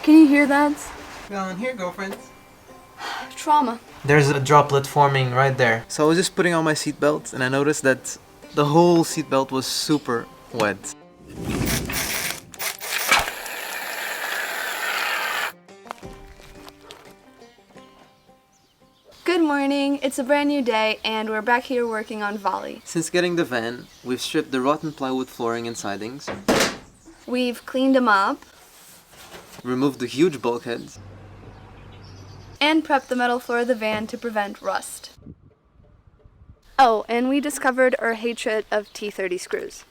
Can you hear that? Well, in here, girlfriends. Trauma. There's a droplet forming right there. So I was just putting on my seatbelt and I noticed that the whole seatbelt was super wet. Good morning, it's a brand new day and we're back here working on Vali. Since getting the van, we've stripped the rotten plywood flooring and sidings. We've cleaned them up. Removed the huge bulkheads. And prepped the metal floor of the van to prevent rust. Oh, and we discovered our hatred of T30 screws.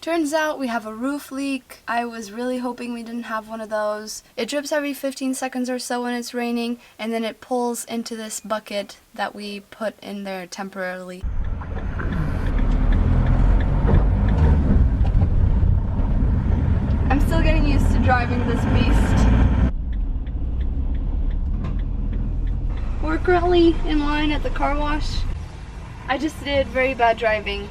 Turns out we have a roof leak. I was really hoping we didn't have one of those. It drips every 15 seconds or so when it's raining, and then it pulls into this bucket that we put in there temporarily. I'm still getting used to driving this beast. We're currently in line at the car wash. I just did very bad driving.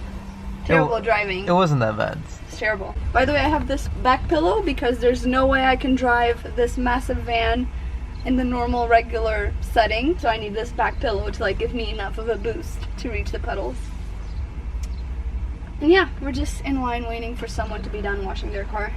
Terrible driving. It wasn't that bad. It's terrible. By the way, I have this back pillow because there's no way I can drive this massive van in the normal regular setting. So I need this back pillow to like give me enough of a boost to reach the pedals. And yeah, we're just in line waiting for someone to be done washing their car.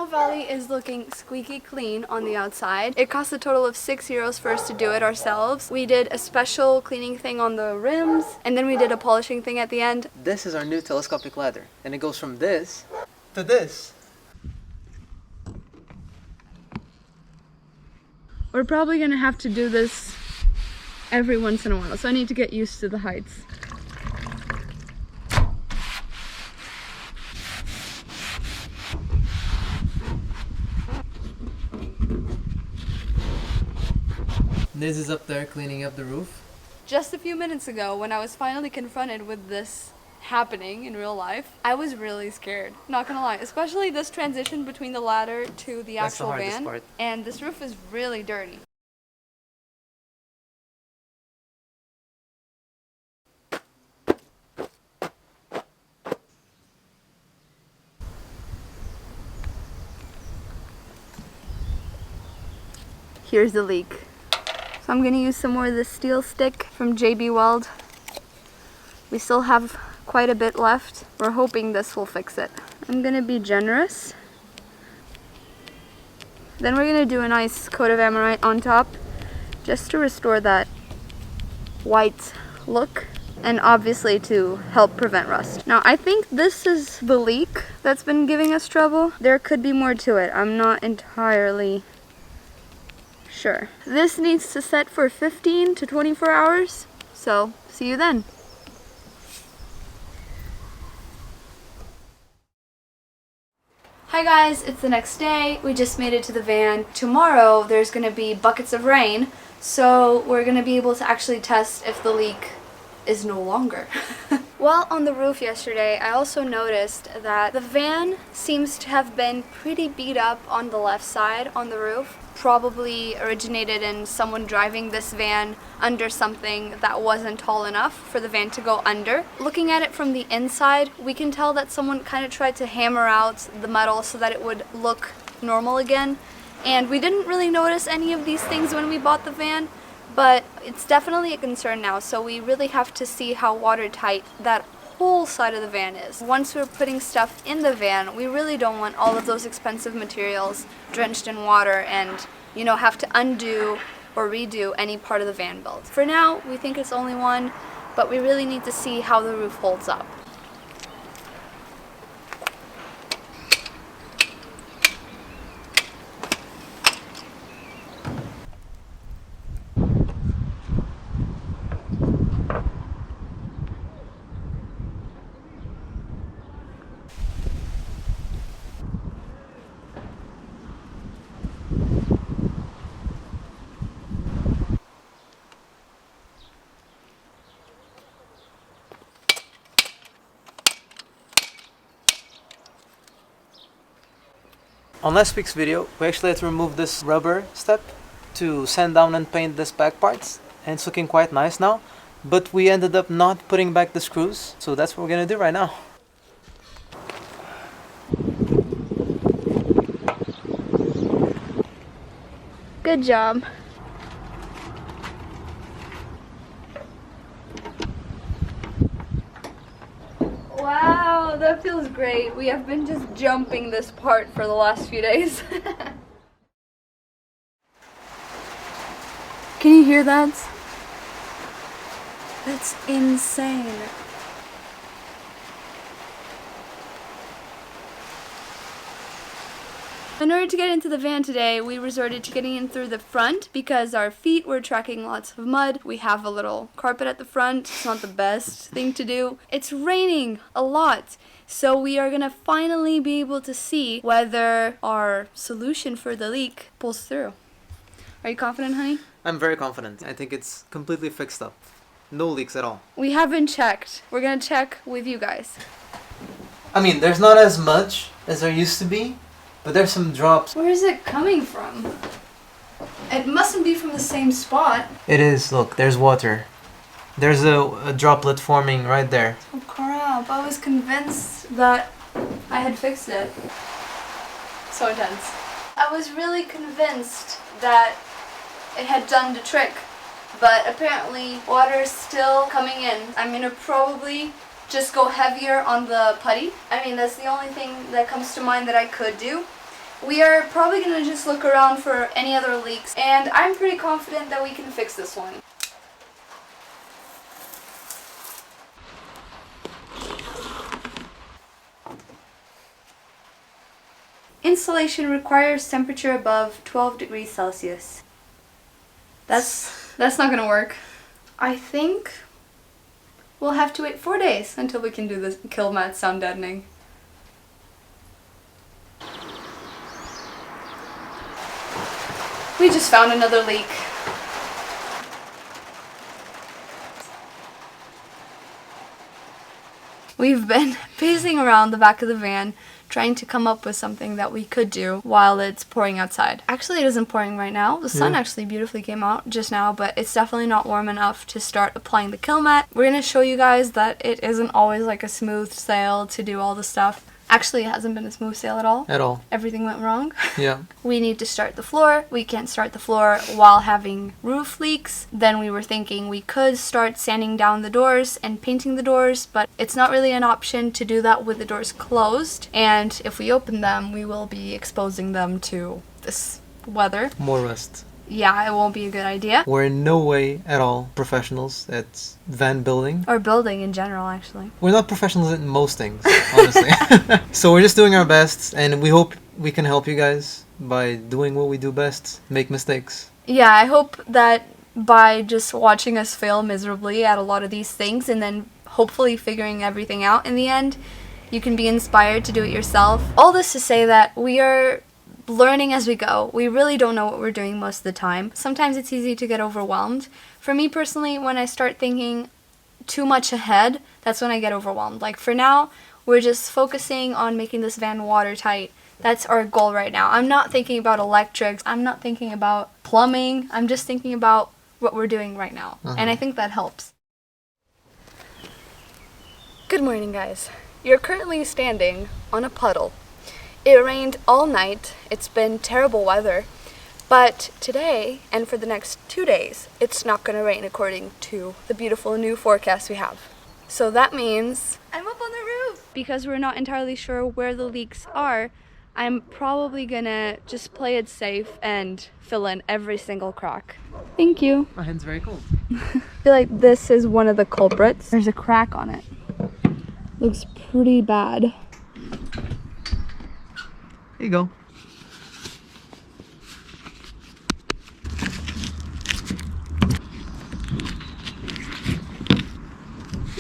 Vali is looking squeaky clean on the outside. It cost a total of €6 for us to do it ourselves. We did a special cleaning thing on the rims, and then we did a polishing thing at the end. This is our new telescopic ladder, and it goes from this to this. We're probably gonna have to do this every once in a while, so I need to get used to the heights. Liz is up there cleaning up the roof. Just a few minutes ago, when I was finally confronted with this happening in real life, I was really scared. Not gonna lie, especially this transition between the ladder to the actual van. Part. And this roof is really dirty. Here's the leak. So I'm gonna use some more of this steel stick from JB Weld. We still have quite a bit left. We're hoping this will fix it. I'm gonna be generous. Then we're gonna do a nice coat of Ammonite on top, just to restore that white look, and obviously to help prevent rust. Now I think this is the leak that's been giving us trouble. There could be more to it. I'm not entirely sure. This needs to set for 15 to 24 hours, so see you then. Hi guys, it's the next day. We just made it to the van. Tomorrow there's going to be buckets of rain, so we're going to be able to actually test if the leak is no longer. While on the roof yesterday, I also noticed that the van seems to have been pretty beat up on the left side on the roof. Probably originated in someone driving this van under something that wasn't tall enough for the van to go under. Looking at it from the inside, we can tell that someone kind of tried to hammer out the metal so that it would look normal again. And we didn't really notice any of these things when we bought the van, but it's definitely a concern now, so we really have to see how watertight that whole side of the van is. Once we're putting stuff in the van, we really don't want all of those expensive materials drenched in water and, you know, have to undo or redo any part of the van build. For now, we think it's only one, but we really need to see how the roof holds up. On last week's video, we actually had to remove this rubber step to sand down and paint this back parts, and it's looking quite nice now, but we ended up not putting back the screws, so that's what we're gonna do right now. Good job. Wow, that feels great. We have been just jumping this part for the last few days. Can you hear that? That's insane. In order to get into the van today, we resorted to getting in through the front because our feet were tracking lots of mud. We have a little carpet at the front. It's not the best thing to do. It's raining a lot. So we are gonna finally be able to see whether our solution for the leak pulls through. Are you confident, honey? I'm very confident. I think it's completely fixed up. No leaks at all. We haven't checked. We're gonna check with you guys. I mean, there's not as much as there used to be, but there's some drops. Where is it coming from? It mustn't be from the same spot. It is, look, there's water. There's a droplet forming right there. Oh crap, I was convinced that I had fixed it. So intense. I was really convinced that it had done the trick, but apparently water is still coming in. I'm gonna probably just go heavier on the putty. I mean, that's the only thing that comes to mind that I could do. We are probably gonna just look around for any other leaks, and I'm pretty confident that we can fix this one. Installation requires temperature above 12 degrees Celsius. That's not gonna work. I think we'll have to wait 4 days until we can do the kill mat sound deadening. We just found another leak. We've been pacing around the back of the van trying to come up with something that we could do while it's pouring outside. Actually, it isn't pouring right now. The sun actually beautifully came out just now, but it's definitely not warm enough to start applying the kill mat. We're gonna show you guys that it isn't always like a smooth sail to do all the stuff. Actually, it hasn't been a smooth sail at all. At all. Everything went wrong. Yeah. We need to start the floor. We can't start the floor while having roof leaks. Then we were thinking we could start sanding down the doors and painting the doors, but it's not really an option to do that with the doors closed. And if we open them, we will be exposing them to this weather. More rust. Yeah, it won't be a good idea. We're in no way at all professionals at van building. Or building in general, actually. We're not professionals in most things, honestly. So we're just doing our best, and we hope we can help you guys by doing what we do best, make mistakes. Yeah, I hope that by just watching us fail miserably at a lot of these things and then hopefully figuring everything out in the end, you can be inspired to do it yourself. All this to say that we are learning as we go. We really don't know what we're doing most of the time. Sometimes it's easy to get overwhelmed. For me personally, when I start thinking too much ahead, that's when I get overwhelmed. Like for now, we're just focusing on making this van watertight. That's our goal right now. I'm not thinking about electrics. I'm not thinking about plumbing. I'm just thinking about what we're doing right now. And I think that helps. Good morning, guys. You're currently standing on a puddle. It rained all night. It's been terrible weather. But today, and for the next 2 days, it's not going to rain according to the beautiful new forecast we have. So that means I'm up on the roof. Because we're not entirely sure where the leaks are, I'm probably gonna just play it safe and fill in every single crack. Thank you. My hand's very cold. I feel like this is one of the culprits. There's a crack on it. Looks pretty bad. Here you go.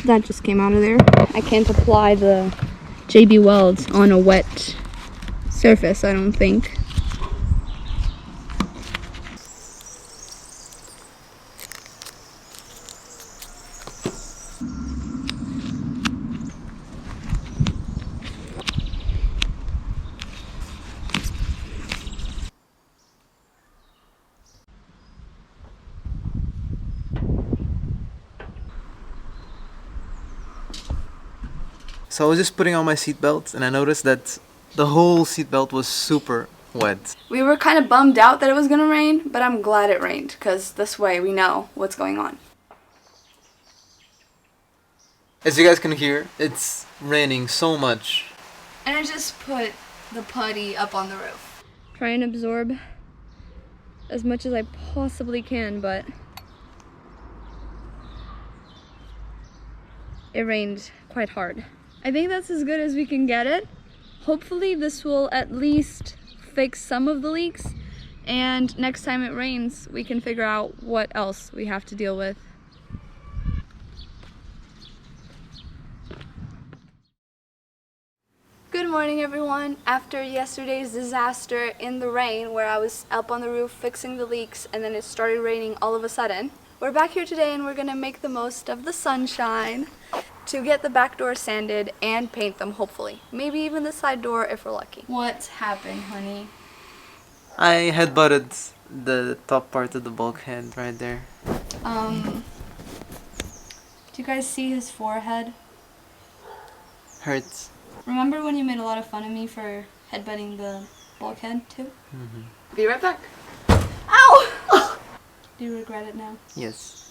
That just came out of there. I can't apply the JB Welds on a wet surface, I don't think. So I was just putting on my seatbelt and I noticed that the whole seatbelt was super wet. We were kind of bummed out that it was gonna rain, but I'm glad it rained because this way we know what's going on. As you guys can hear, it's raining so much. And I just put the putty up on the roof. Try and absorb as much as I possibly can, but it rained quite hard. I think that's as good as we can get it. Hopefully this will at least fix some of the leaks, and next time it rains we can figure out what else we have to deal with. Good morning everyone. After yesterday's disaster in the rain where I was up on the roof fixing the leaks and then it started raining all of a sudden, we're back here today and we're gonna make the most of the sunshine to get the back door sanded and paint them, hopefully. Maybe even the side door if we're lucky. What happened, honey? I headbutted the top part of the bulkhead right there. Do you guys see his forehead? Hurts. Remember when you made a lot of fun of me for headbutting the bulkhead too? Mm-hmm. Be right back. Ow! Do you regret it now? Yes.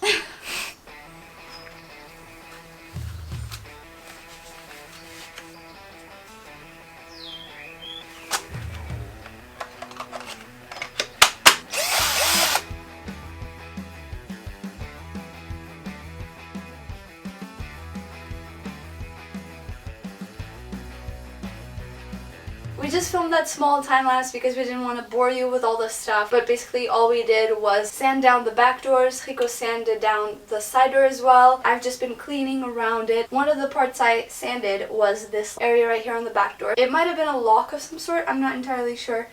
We just filmed that small time lapse because we didn't want to bore you with all this stuff, but basically all we did was sand down the back doors. Rico sanded down the side door as well. I've just been cleaning around it. One of the parts I sanded was this area right here on the back door. It might have been a lock of some sort, I'm not entirely sure,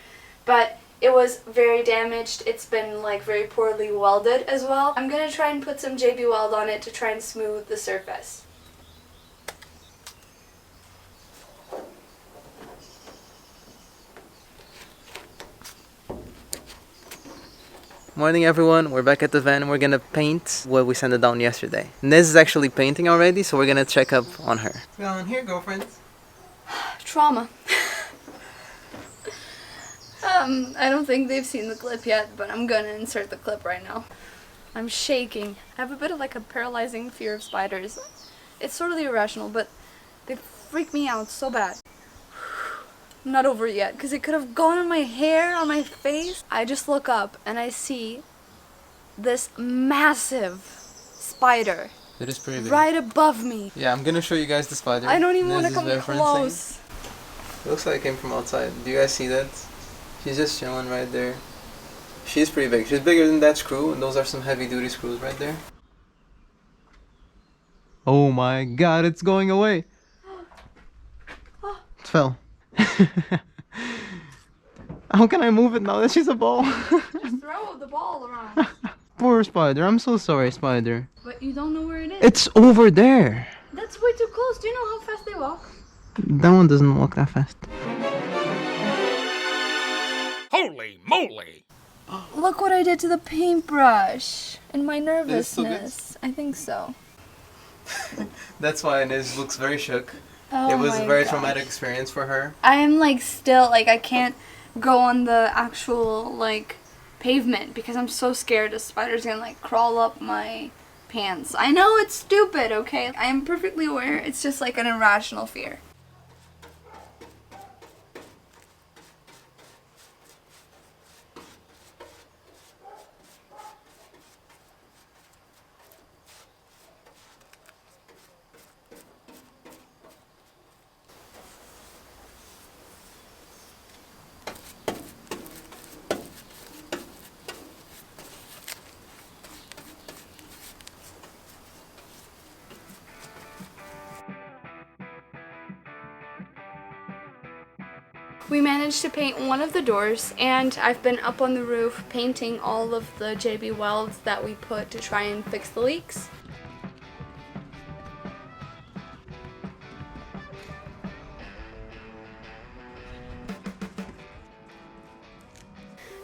but it was very damaged. It's been like very poorly welded as well. I'm gonna try and put some JB weld on it to try and smooth the surface. Morning everyone, we're back at the van. We're gonna paint what we sanded down yesterday. Nes is actually painting already, so we're gonna check up on her. What's going on here, girlfriends? Trauma. I don't think they've seen the clip yet, but I'm gonna insert the clip right now. I'm shaking. I have a bit of like a paralyzing fear of spiders. It's sort of irrational, but they freak me out so bad. I'm not over it yet, because it could have gone on my hair, on my face. I just look up and I see this massive spider. It is pretty big. Right above me. Yeah, I'm gonna show you guys the spider. I don't even Nes want to is come referencing. close. It looks like it came from outside. Do you guys see that? She's just chilling right there. She's pretty big. She's bigger than that screw, and those are some heavy duty screws right there. Oh my god, it's going away. It fell. How can I move it now that she's a ball? Just throw the ball around. Poor spider. I'm so sorry, spider. But you don't know where it is. It's over there. That's way too close. Do you know how fast they walk? That one doesn't walk that fast. Holy moly! Look what I did to the paintbrush. And my Is it still good? nervousness. I think so. That's why Nes looks very shook. Oh It was a my very gosh. traumatic experience for her. I am like still like I can't go on the actual like pavement because I'm so scared a spider's gonna like crawl up my pants. I know it's stupid, okay? I am perfectly aware. It's just like an irrational fear. We managed to paint one of the doors, and I've been up on the roof painting all of the JB welds that we put to try and fix the leaks.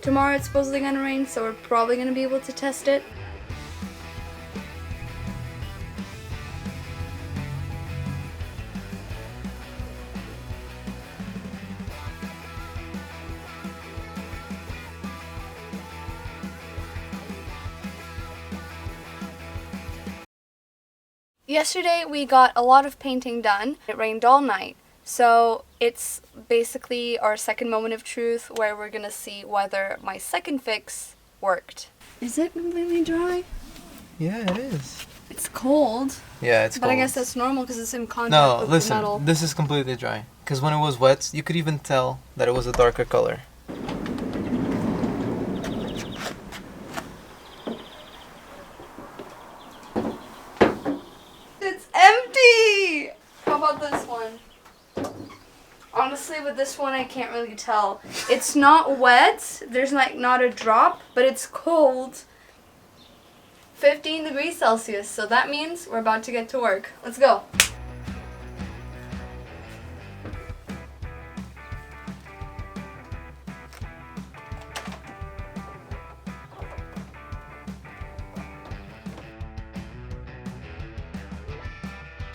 Tomorrow it's supposedly gonna rain, so we're probably gonna be able to test it. Yesterday we got a lot of painting done. It rained all night. So it's basically our second moment of truth where we're gonna see whether my second fix worked. Is it completely dry? Yeah, it is. It's cold. Yeah, it's But cold. I guess that's normal because it's in contact No, with listen, the metal. this is completely dry. Because when it was wet, you could even tell that it was a darker color. It's empty! How about this one? Honestly, with this one, I can't really tell. It's not wet. There's like not a drop, but it's cold. 15 degrees Celsius. So that means we're about to get to work. Let's go.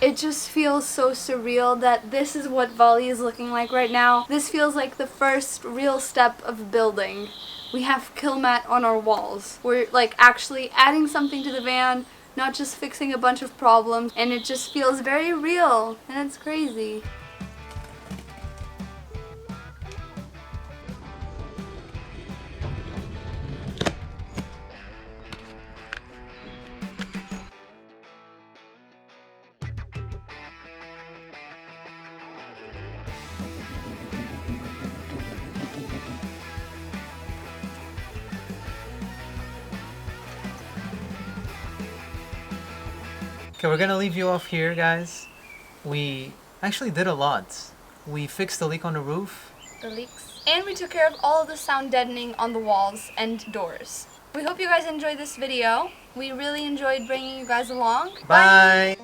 It just feels so surreal that this is what Vali is looking like right now. This feels like the first real step of building. We have kill mat on our walls. We're like actually adding something to the van, not just fixing a bunch of problems, and it just feels very real, and it's crazy. Okay, we're gonna leave you off here, guys. We actually did a lot. We fixed the leak on the roof. The leaks. And we took care of all of the sound deadening on the walls and doors. We hope you guys enjoyed this video. We really enjoyed bringing you guys along. Bye.